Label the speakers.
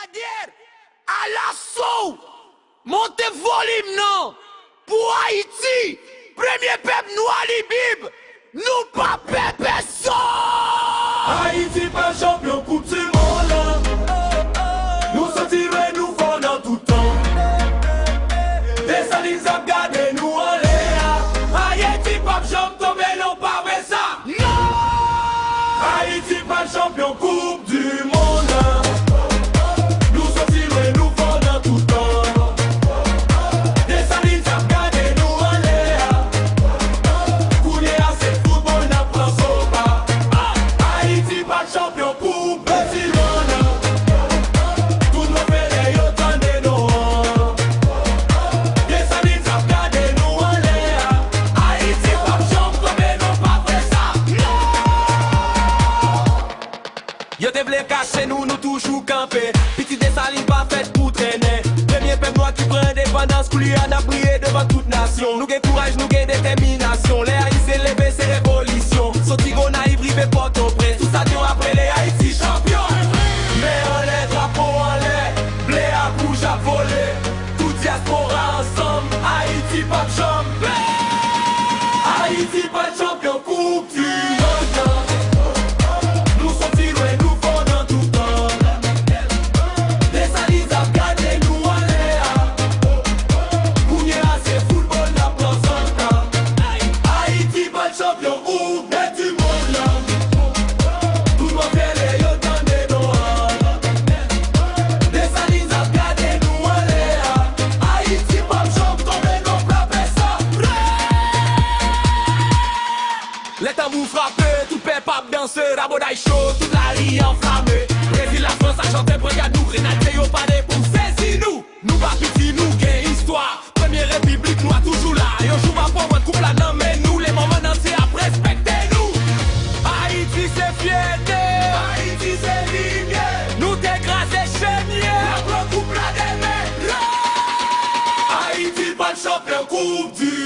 Speaker 1: C'est-à-dire, à l'assaut, montez volume non, pour Haïti, premier peuple nous à l'ibib, nous pas peuple ça.
Speaker 2: Haïti pas champion coupe du monde. Nous sortirons nous fort dans tout temps. Des salines à garder nous en l'air. Haïti pas champion tomber non pas vrai ça.
Speaker 1: Non.
Speaker 2: Haïti pas champion coupe du monde. Nous sortirons nous fort dans tout temps. Des salines à garder nous en l'air. Couler à ce football n'a pas sopa. Haïti pas champion coupe du monde. Tout nos pays au temps de nous. Des salines à garder nous en l'air. Haïti pas champion mais non pas vrai ça. Yo te vle cacher nous, nous toujours camper. Petit Dessalines pas fait pour traîner. Premier peuple noir qui prend indépendance, coulis à briller devant toute nation. Nous gain courage, nous gain détermination. Les Haïtiens lever c'est révolution. Sorti qu'on a privé Port-au-Prince. Tout ça tient après les Haïti champions. Mais en l'air, drapeau en l'air. Blé à bouche à voler. Tout diaspora ensemble. Haïti pas de champion. Haïti pas de champion coupe du monde. Nous sortirons et nous fort dans tout temps. Les salines à garder nous en l'air. Couiller à ce football n'a pas son temps. Haïti pas de champion ou mais du monde là. Tout le monde fait les yotans de Noël. Les salines à garder nous en l'air. Haïti pas de champion mais non pas ça. Les tambours frappés, tout peuple pas danser, la bodaille chaud, toute la rue enflammée. Brésil, la France a chanté, brigade nous, grenadiers, yo pas des pour saisir nous. Nous pas petit, nous gain histoire. Première république, nous a toujours là. Yo joue pas pour votre couple là, non mais nous, les moments entiers après respectez-nous. Haïti c'est fierté, Haïti c'est ligne. Nous t'écraser chénier, la coupe là des mains. Haïti pas de champion coupe du